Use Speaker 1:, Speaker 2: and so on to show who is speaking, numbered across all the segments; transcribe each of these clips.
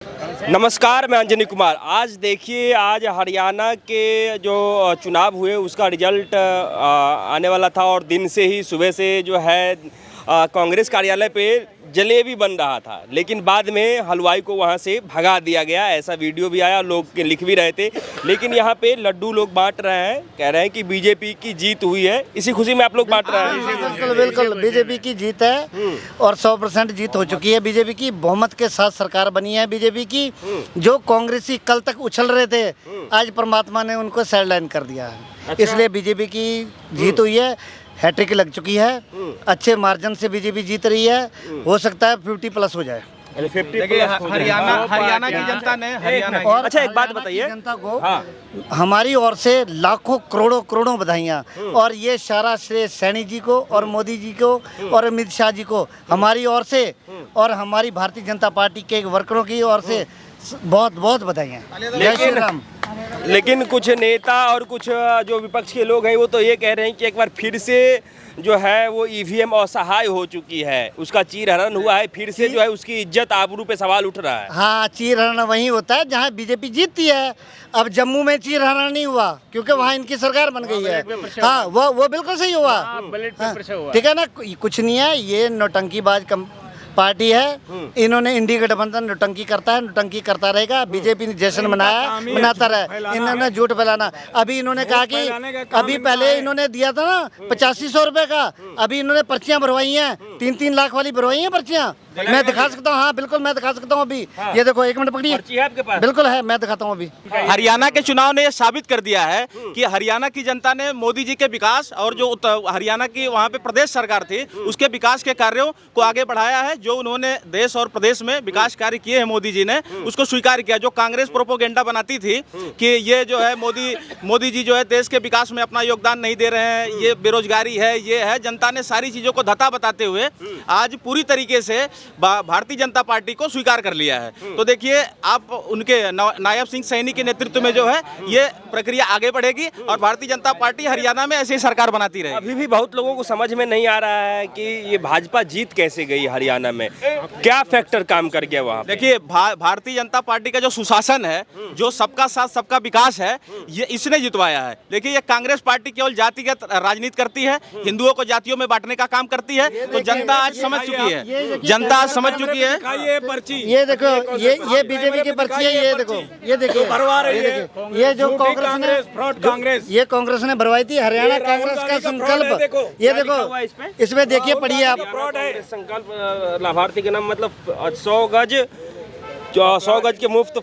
Speaker 1: नमस्कार, मैं अंजनी कुमार। आज देखिए, आज हरियाणा के जो चुनाव हुए उसका रिजल्ट आने वाला था और दिन से ही सुबह से जो है कांग्रेस कार्यालय पे जलेबी बन रहा था, लेकिन बाद में हलवाई को वहाँ से भगा दिया गया। ऐसा वीडियो भी आया, लोग लिख भी रहे थे। लेकिन यहाँ पे लड्डू लोग बांट रहे हैं, कह रहे हैं कि बीजेपी की जीत हुई है। इसी खुशी में आप लोग बांट रहे हैं।
Speaker 2: बिल्कुल बिल्कुल, बीजेपी की जीत है और 100% जीत हो चुकी है। बीजेपी की बहुमत के साथ सरकार बनी है। बीजेपी की जो कांग्रेसी कल तक उछल रहे थे, आज परमात्मा ने उनको साइडलाइन कर दिया है।
Speaker 1: अच्छा।
Speaker 2: इसलिए बीजेपी की जीत हुई है। हैट्रिक लग चुकी है। अच्छे मार्जिन से बीजेपी जीत रही है। हो सकता है 50+ हो जाए।
Speaker 3: हरियाणा की जनता ने
Speaker 2: और
Speaker 1: अच्छा, एक बात बताइए,
Speaker 2: जनता को हमारी ओर से लाखों करोड़ों बधाइयाँ। और ये सारा श्रेय सैनी जी को और मोदी जी को और अमित शाह जी को हमारी ओर से और हमारी भारतीय जनता पार्टी के वर्करों की ओर से बहुत बहुत बधाइयाँ। जय श्री राम।
Speaker 1: लेकिन कुछ नेता और कुछ जो विपक्ष के लोग हैं वो तो ये कह रहे हैं कि एक बार फिर से जो है वो ईवीएम असहाय हो चुकी है, उसका चीरहरण हुआ है, फिर से जो है उसकी इज्जत आबरू पे सवाल उठ रहा है।
Speaker 2: हाँ, चीरहरण वहीं होता है जहाँ बीजेपी जीतती है। अब जम्मू में चीरहरण नहीं हुआ क्योंकि वहाँ इनकी सरकार बन गई है। हाँ, वो बिल्कुल सही हुआ। हाँ, ठीक है ना, कुछ नहीं है। ये नौटंकीबाज पार्टी है। इन्होंने इंडिया गठबंधन नौटंकी करता है, नौटंकी करता रहेगा। बीजेपी ने जश्न मनाता रहे। इन्होंने झूठ फैलाना। अभी इन्होंने कहा कि अभी पहले इन्होंने दिया था ना 8500 रुपए का, अभी इन्होंने पर्चियां भरवाई हैं, 3-3 लाख वाली भरवाई हैं पर्चियां। मैं दिखा सकता हूँ। हाँ बिल्कुल, मैं दिखा सकता हूँ अभी। ये देखो, 1 मिनट पकड़िए।
Speaker 1: आपके पास
Speaker 2: बिल्कुल है, मैं दिखाता हूँ अभी।
Speaker 3: हरियाणा के चुनाव ने यह साबित कर दिया है कि हरियाणा की जनता ने मोदी जी के विकास और जो हरियाणा की वहाँ पे प्रदेश सरकार थी उसके विकास के कार्यों को आगे बढ़ाया है। जो उन्होंने देश और प्रदेश में विकास कार्य किए हैं मोदी जी ने, उसको स्वीकार किया। जो कांग्रेस प्रोपोगेंडा बनाती थी कि ये जो है मोदी जी जो है देश के विकास में अपना योगदान नहीं दे रहे हैं, ये बेरोजगारी है, ये है, जनता ने सारी चीजों को धता बताते हुए आज पूरी तरीके से भारतीय जनता पार्टी को स्वीकार कर लिया है। तो देखिए, आप उनके नायब सिंह सैनी के नेतृत्व में जो है ये प्रक्रिया आगे बढ़ेगी और भारतीय जनता पार्टी हरियाणा में ऐसे ही सरकार बनाती रहेगी।
Speaker 1: अभी भी बहुत लोगों को समझ में नहीं आ रहा है कि ये भाजपा जीत कैसे गई हरियाणा में, क्या फैक्टर काम कर गया वहाँ पे?
Speaker 3: देखिए, भारतीय जनता पार्टी का जो सुशासन है, जो सबका साथ सबका विकास है, ये इसने जितवाया है। देखिए, ये कांग्रेस पार्टी केवल जातिगत राजनीति करती है, हिंदुओं को जातियों में बांटने का काम करती है। तो जनता आज समझ चुकी है, जनता आज समझ चुकी है।
Speaker 2: ये देखो, ये बीजेपी की पर्ची है। ये देखो, ये देखिए, ये जो कांग्रेस ये कांग्रेस ने भरवाई थी। हरियाणा कांग्रेस का संकल्प, ये देखो, इसमें देखिए, पढ़िए आप।
Speaker 1: संकल्प लाभार्थी के नाम, मतलब 100 गज के मुफ्त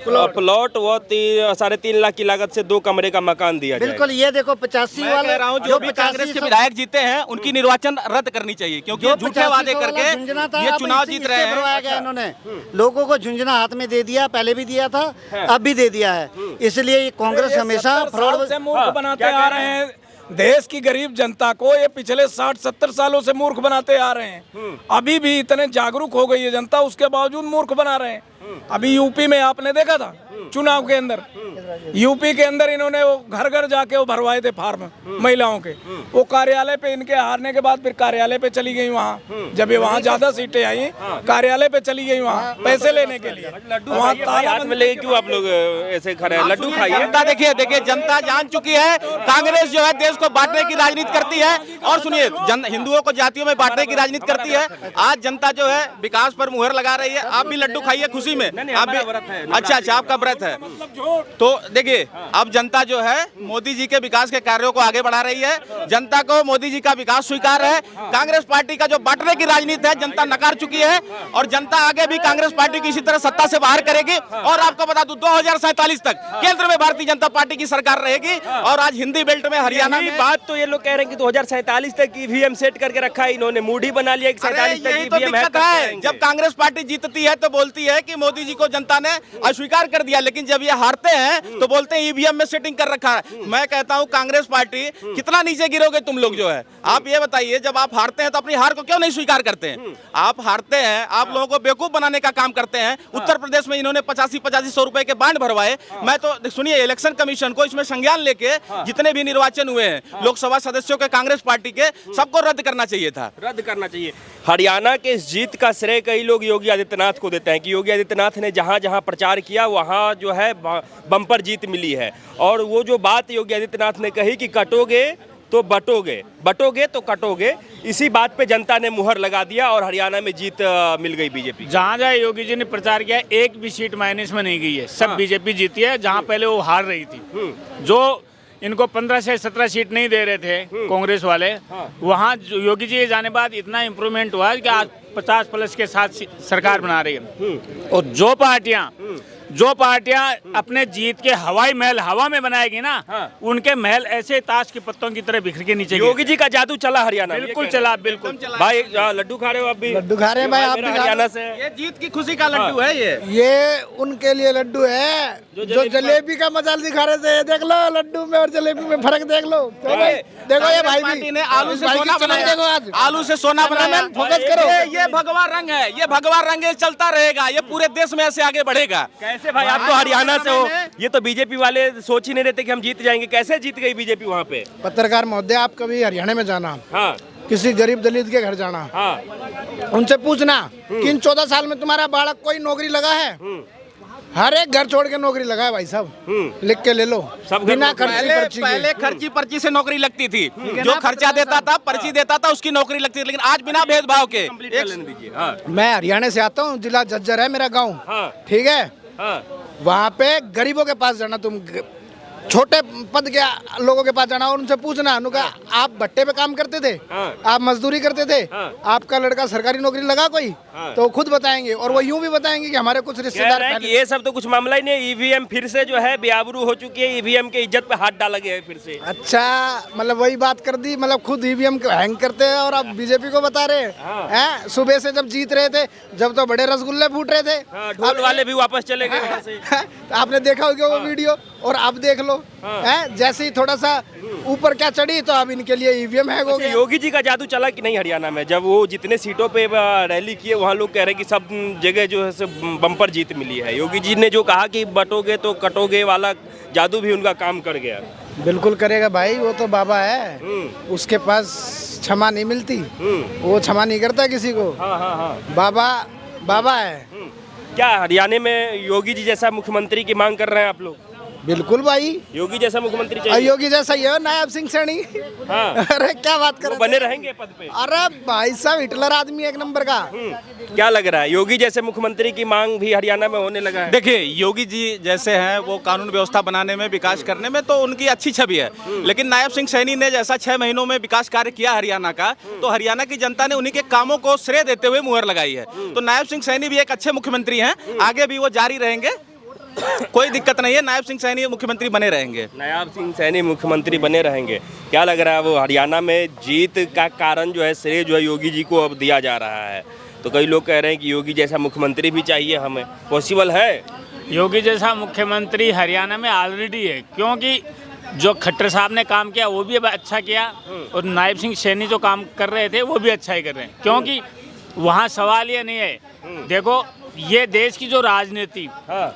Speaker 1: प्लॉट व 3.5 लाख की लागत से 2 कमरे का मकान दिया जाए।
Speaker 2: बिल्कुल, ये देखो 85
Speaker 3: मैं कह रहा हूं, जो भी कांग्रेस के विधायक जीते हैं उनकी निर्वाचन रद्द करनी चाहिए, क्योंकि झूठे वादे करके ये चुनाव जीत रहे हैं।
Speaker 2: करवाया गया इन्होंने, लोगों को झुंझुना हाथ में दे दिया। पहले भी दिया था, अब भी दे दिया है। इसलिए ये कांग्रेस हमेशा फ्रॉड
Speaker 4: से मूर्ख बनाते आ रहे हैं। देश की गरीब जनता को ये पिछले 60-70 सालों से मूर्ख बनाते आ रहे हैं। अभी भी इतने जागरूक हो गई है जनता, उसके बावजूद मूर्ख बना रहे हैं। अभी यूपी में आपने देखा था चुनाव के अंदर, यूपी के अंदर इन्होंने वो घर घर जाके वो भरवाए थे फॉर्म महिलाओं के। वो कार्यालय पे इनके हारने के बाद फिर कार्यालय पे चली गई वहाँ। जब ये वहाँ ज्यादा सीटें आई, कार्यालय पे चली गई वहाँ पैसे लेने के लिए।
Speaker 1: वहाँ ताला में लेके क्यों आप लोग ऐसे खड़े हैं? लड्डू खाइए।
Speaker 3: जनता देखिए, जनता जान चुकी है कांग्रेस जो है देश को बांटने की राजनीति करती है। और सुनिए, हिंदुओं को जातियों में बांटने की राजनीति करती है। आज जनता जो है विकास पर मुहर लगा रही है। आप भी लड्डू खाइए खुशी में। आप भी, अच्छा, आपका व्रत है। तो देखिए, अब जनता जो है मोदी जी के विकास के कार्यों को आगे बढ़ा रही है। जनता को मोदी जी का विकास स्वीकार है। कांग्रेस पार्टी का जो बांटने की राजनीति है जनता नकार चुकी है और जनता आगे भी कांग्रेस पार्टी को इसी तरह सत्ता से बाहर करेगी। और आपको बता दूं, 2047 तक केंद्र में भारतीय जनता पार्टी की सरकार रहेगी। और आज हिंदी बेल्ट में हरियाणा में
Speaker 1: बात तो ये लोग कह रहे हैं कि 2047 तक ईवीएम सेट करके रखा है इन्होंने, मूडी बना लिया। 47 तक ईवीएम है।
Speaker 3: जब कांग्रेस पार्टी जीतती है तो बोलती है कि मोदी जी को जनता ने अस्वीकार कर दिया, लेकिन जब ये हारते हैं तो बोलते हैं ईवीएम में सेटिंग कर रखा है। मैं कहता हूं, कांग्रेस पार्टी कितना नीचे गिरोगे तुम लोग जो है। आप ये बताइए, जब आप हारते हैं तो अपनी हार को क्यों नहीं स्वीकार करते हैं? आप हारते हैं, आप लोगों को बेवकूफ बनाने का काम करते हैं। उत्तर प्रदेश में इन्होंने 85-85 रुपए के बांड भरवाए। मैं तो सुनिए, इलेक्शन कमीशन को इसमें संज्ञान लेके जितने भी निर्वाचन हुए हैं लोकसभा सदस्यों के कांग्रेस पार्टी के, सबको रद्द करना चाहिए था।
Speaker 1: रद्द करना चाहिए। हरियाणा के इस जीत का श्रेय कई लोग योगी आदित्यनाथ को देते हैं कि योगी आदित्यनाथ ने जहां जहां प्रचार किया वहां जो है बम्पर जीत मिली है। और वो जो बात योगी आदित्यनाथ ने कही कि कटोगे तो बटोगे, बटोगे तो कटोगे, इसी बात पे जनता ने मुहर लगा दिया और हरियाणा में जीत मिल गई बीजेपी।
Speaker 5: जहाँ जहाँ योगी जी ने प्रचार किया एक भी सीट माइनस में नहीं गई है, सब बीजेपी जीती है। जहाँ पहले वो हार रही थी, जो इनको 15 से 17 सीट नहीं दे रहे थे कांग्रेस वाले, वहाँ योगी जी जाने बाद इतना इम्प्रूवमेंट हुआ कि आज 50+ के साथ सरकार बना रही है। और जो पार्टियां अपने जीत के हवाई महल हवा में बनाएगी ना, उनके महल ऐसे ताश के पत्तों की तरह बिखर के नीचे
Speaker 1: योगी जी का जादू चला हरियाणा में।
Speaker 5: बिल्कुल चला, बिल्कुल।
Speaker 1: भाई लड्डू खा रहे हो आप भी?
Speaker 2: लड्डू खा रहे हैं भाई, आप भी
Speaker 1: हरियाणा से।
Speaker 3: ये जीत की खुशी का लड्डू है।
Speaker 2: ये उनके लिए लड्डू है जो जलेबी का मजा दिखा रहे थे। देख लो लड्डू में और जलेबी में फर्क देख लो। देखो ये भाई
Speaker 3: पार्टी ने आलू से
Speaker 2: भाई की
Speaker 3: सोना
Speaker 2: चमक
Speaker 3: बनाया,
Speaker 2: देखो आज।
Speaker 3: आलू से सोना बनाया।
Speaker 2: फोकस करो।
Speaker 3: ये भगवा रंग है, ये भगवा रंग ये चलता रहेगा, ये पूरे देश में ऐसे आगे बढ़ेगा।
Speaker 1: कैसे भाई, आप तो हरियाणा से हो, ये तो बीजेपी वाले सोच ही नहीं रहते कि हम जीत जाएंगे। कैसे जीत गई बीजेपी वहाँ पे?
Speaker 6: पत्रकार महोदय, आप कभी हरियाणा में जाना,
Speaker 1: हाँ
Speaker 6: किसी गरीब दलित के घर जाना,
Speaker 1: हाँ,
Speaker 6: उनसे पूछना कि इन 14 साल में तुम्हारा बालक कोई नौकरी लगा है? हर एक घर छोड़ के नौकरी लगा है भाई साहब, लिख के ले लो।
Speaker 1: सब
Speaker 6: बिना खर्ची पर्ची
Speaker 3: पहले खर्ची पर्ची से नौकरी लगती थी, जो खर्चा देता था पर्ची देता था उसकी नौकरी लगती थी, लेकिन आज बिना भेदभाव के।
Speaker 1: हाँ
Speaker 6: मैं हरियाणा से आता हूँ, जिला झज्जर है मेरा गाँव,
Speaker 1: हाँ
Speaker 6: ठीक है।
Speaker 1: हाँ,
Speaker 6: वहाँ पे गरीबों के पास जाना, तुम छोटे पद के लोगों के पास जाना और उनसे पूछना, उनका आप भट्टे पे काम करते थे,
Speaker 1: हाँ।
Speaker 6: आप मजदूरी करते थे,
Speaker 1: हाँ।
Speaker 6: आपका लड़का सरकारी नौकरी लगा कोई,
Speaker 1: हाँ।
Speaker 6: तो वो खुद बताएंगे। और वो यूं भी बताएंगे कि हमारे कुछ
Speaker 1: कह
Speaker 6: रिश्तेदार
Speaker 1: रहे हैं कि ये सब तो कुछ मामला ही नहीं, ईवीएम फिर से जो है बेआबरू हो चुकी है, ईवीएम के इज्जत पे हाथ डाला गया है फिर से।
Speaker 6: अच्छा, मतलब वही बात कर दी, मतलब खुद ईवीएम हैंग करते हैं और अब बीजेपी को बता रहे हैं। सुबह से जब जीत रहे थे, जब तो बड़े रसगुल्ले फूट रहे थे,
Speaker 1: ढोल वाले भी वापस चले गए वहाँ से।
Speaker 6: आपने देखा होगा वो वीडियो, और अब देख लो हैं, जैसे ही थोड़ा सा ऊपर क्या चढ़ी तो अब इनके लिए ईवीएम हैंग हो गया।
Speaker 1: योगी जी का जादू चला कि नहीं हरियाणा में? जब वो जितने सीटों पे रैली किए वहाँ लोग कह रहे हैं कि सब जगह जो है बम्पर जीत मिली है। योगी जी ने जो कहा कि बटोगे तो कटोगे वाला जादू भी उनका काम कर गया।
Speaker 6: बिल्कुल करेगा भाई, वो तो बाबा है, उसके पास क्षमा नहीं मिलती, वो क्षमा नहीं करता किसी को।
Speaker 1: हाँ हाँ हाँ,
Speaker 6: बाबा है।
Speaker 1: क्या हरियाणा में योगी जी जैसा मुख्यमंत्री की मांग कर रहे हैं आप लोग?
Speaker 6: बिल्कुल भाई,
Speaker 1: योगी जैसा मुख्यमंत्री चाहिए।
Speaker 6: योगी जैसा ही है नायब सिंह सैनी।
Speaker 1: हाँ।
Speaker 6: अरे क्या बात कर
Speaker 1: वो बने रहेंगे पद पे?
Speaker 6: अरे भाई साहब, हिटलर आदमी एक नंबर का।
Speaker 1: क्या लग रहा है, योगी जैसे मुख्यमंत्री की मांग भी हरियाणा में होने लगा है?
Speaker 3: देखिए, योगी जी जैसे हैं वो कानून व्यवस्था बनाने में, विकास करने में तो उनकी अच्छी छवि है, लेकिन नायब सिंह सैनी ने जैसा 6 महीनों में विकास कार्य किया हरियाणा का, तो हरियाणा की जनता ने उन्हीं के कामों को श्रेय देते हुए मुहर लगाई है। तो नायब सिंह सैनी भी एक अच्छे मुख्यमंत्री हैं, आगे भी वो जारी रहेंगे, कोई दिक्कत नहीं है। नायब सिंह सैनी मुख्यमंत्री बने रहेंगे।
Speaker 1: नायब सिंह सैनी मुख्यमंत्री बने रहेंगे। क्या लग रहा है, वो हरियाणा में जीत का कारण जो है श्रेय जो है योगी जी को अब दिया जा रहा है? तो कई लोग कह रहे हैं कि योगी जैसा मुख्यमंत्री भी चाहिए हमें, पॉसिबल है?
Speaker 5: योगी जैसा मुख्यमंत्री हरियाणा में ऑलरेडी है, क्योंकि जो खट्टर साहब ने काम किया वो भी अब अच्छा किया, और नायब सिंह सैनी जो काम कर रहे थे वो भी अच्छा ही कर रहे हैं। क्योंकि वहाँ सवाल ये नहीं है, देखो ये देश की जो राजनीति,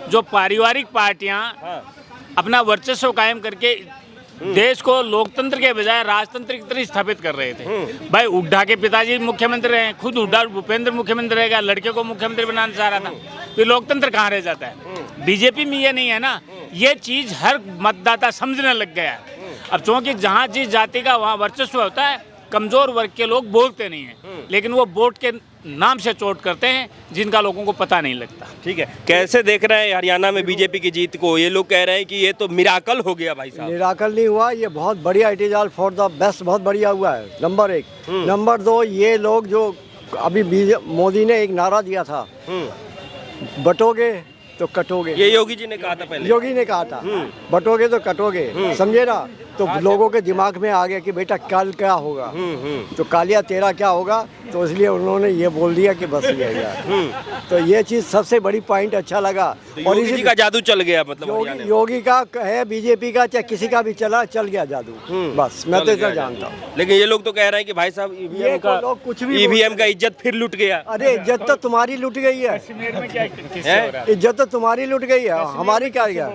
Speaker 5: जो पारिवारिक पार्टियां अपना वर्चस्व कायम करके देश को लोकतंत्र के बजाय राजतंत्र की तरह स्थापित कर रहे थे। भाई हुड्डा के पिताजी मुख्यमंत्री रहे, खुद हुड्डा भूपेंद्र मुख्यमंत्री रहेगा, लड़के को मुख्यमंत्री बनाना चाह रहा था, तो लोकतंत्र कहाँ रह जाता है? बीजेपी में ये नहीं है ना, ये चीज हर मतदाता समझने लग गया है। अब क्योंकि जहाँ जिस जाति का वहाँ वर्चस्व होता है, कमजोर वर्ग के लोग बोलते नहीं हैं, लेकिन वो वोट के नाम से चोट करते हैं जिनका लोगों को पता नहीं लगता।
Speaker 1: ठीक है, कैसे देख रहे हैं हरियाणा में बीजेपी की जीत को? ये लोग कह रहे हैं कि ये तो मिराकल हो गया भाई साहब।
Speaker 7: मिराकल नहीं हुआ, ये बहुत बढ़िया, it is all for the best, बहुत बढ़िया हुआ है। नंबर 1। नंबर 2, ये लोग जो अभी मोदी ने एक नारा दिया था, बटोगे तो कटोगे,
Speaker 1: ये योगी जी ने कहा था पहले।
Speaker 7: योगी ने कहा था बटोगे तो कटोगे, समझे ना? तो लोगों के दिमाग में आ गया कि बेटा कल क्या होगा, तो कालिया तेरा क्या होगा, तो इसलिए उन्होंने ये बोल दिया कि बस ये है। तो ये चीज सबसे बड़ी पॉइंट अच्छा लगा।
Speaker 1: तो और इसी का जादू चल गया, मतलब
Speaker 7: योगी का है, बीजेपी का चाहे किसी का भी चल गया जादू, बस मैं तो इतना जानता हूँ।
Speaker 1: लेकिन ये लोग तो कह रहे हैं कि भाई साहब ईवीएम का इज्जत फिर लुट गया।
Speaker 7: अरे इज्जत तो तुम्हारी लुट गई है, इज्जत तो तुम्हारी लुट गई है, हमारी क्या गया,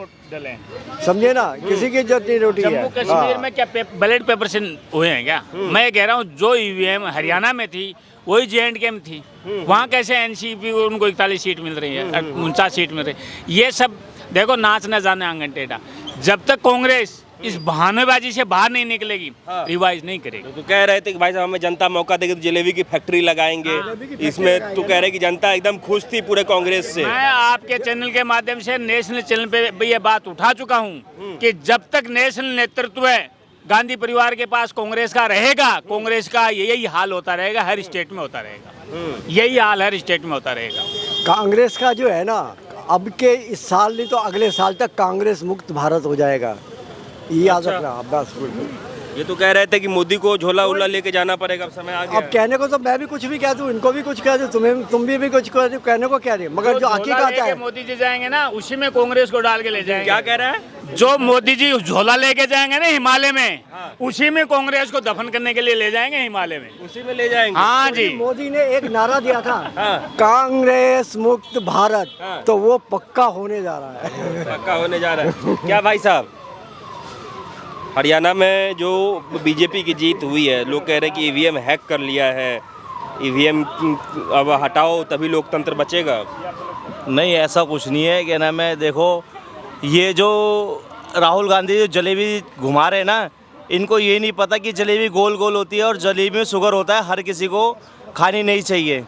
Speaker 7: समझे ना? किसी की इज्जत नहीं लुटी है।
Speaker 5: जम्मू कश्मीर में क्या बैलेट पेपर से हुए हैं क्या? मैं कह रहा हूँ जो ईवीएम हरियाणा में थी वही JNK में थी, वहाँ कैसे NCP को उनको 41 सीट मिल रही है, 49 सीट मिल रही है। ये सब देखो नाच न जाने आंगन टेढ़ा। जब तक कांग्रेस इस बहानेबाजी से बाहर नहीं निकलेगी, रिवाइज नहीं करेगी।
Speaker 1: तो कह रहे थे कि भाई साहब हमें जनता मौका देगी तो जलेबी की फैक्ट्री लगाएंगे, इसमें तो कह रहे कि जनता एकदम खुश थी पूरे कांग्रेस से।
Speaker 5: मैं आपके चैनल के माध्यम से नेशनल चैनल पे भी ये बात उठा चुका हूँ कि जब तक नेशनल नेतृत्व है गांधी परिवार के पास कांग्रेस का रहेगा, कांग्रेस का यही हाल होता रहेगा, हर स्टेट में होता रहेगा, यही हाल हर स्टेट में होता रहेगा।
Speaker 7: कांग्रेस का जो है ना, अब के इस साल नहीं तो अगले साल तक कांग्रेस मुक्त भारत हो जाएगा, ये याद रखना। बस
Speaker 1: ये तो कह रहे थे कि मोदी को झोला उला लेके जाना पड़ेगा, अब समय आ गया।
Speaker 7: अब कहने को तो मैं भी कुछ भी कह दूं, इनको भी कुछ कह दूं, तुम भी कुछ कह दो, कहने को कह रहे, मगर जो हकीकत है
Speaker 5: मोदी जी जाएंगे ना, उसी में कांग्रेस को डाल के ले जाएंगे।
Speaker 1: क्या कह रहे हैं?
Speaker 5: जो मोदी जी झोला लेके जाएंगे ना हिमालय में, उसी में कांग्रेस को दफन करने के लिए ले जाएंगे हिमालय में,
Speaker 1: उसी में ले जाएंगे।
Speaker 5: हाँ जी।
Speaker 7: मोदी ने एक नारा दिया था, कांग्रेस मुक्त भारत, तो वो पक्का होने जा रहा है।
Speaker 1: पक्का होने जा रहा है। क्या भाई साहब, हरियाणा में जो बीजेपी की जीत हुई है, लोग कह रहे हैं कि ईवीएम हैक कर लिया है, ईवीएम अब हटाओ तभी लोकतंत्र बचेगा।
Speaker 3: नहीं, ऐसा कुछ नहीं है। क्या नाम है, देखो ये जो राहुल गांधी जो जलेबी घुमा रहे हैं ना, इनको ये नहीं पता कि जलेबी गोल गोल होती है और जलेबी में शुगर होता है, हर किसी को खानी नहीं चाहिए।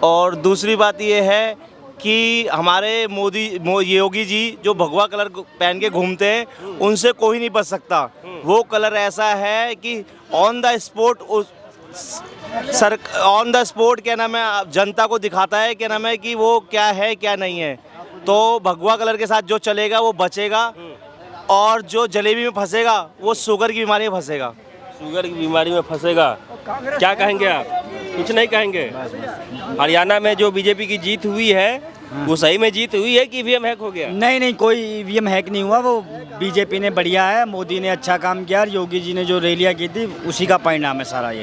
Speaker 3: और दूसरी बात ये है कि हमारे योगी जी जो भगवा कलर पहन के घूमते हैं, उनसे कोई नहीं बच सकता। वो कलर ऐसा है कि ऑन द स्पॉट क्या नाम है, जनता को दिखाता है क्या नाम है कि वो क्या है क्या नहीं है। तो भगवा कलर के साथ जो चलेगा वो बचेगा, और जो जलेबी में फंसेगा वो शुगर की बीमारी में फंसेगा।
Speaker 1: शुगर की बीमारी में फंसेगा। क्या कहेंगे आप? कुछ नहीं कहेंगे? हरियाणा में जो बीजेपी की जीत हुई है, वो सही में जीत हुई है कि ईवीएम हैक हो गया?
Speaker 8: नहीं नहीं, कोई ईवीएम हैक नहीं हुआ, वो बीजेपी ने बढ़िया है, मोदी ने अच्छा काम किया, और योगी जी ने जो रैलियां की थी उसी का परिणाम है सारा ये।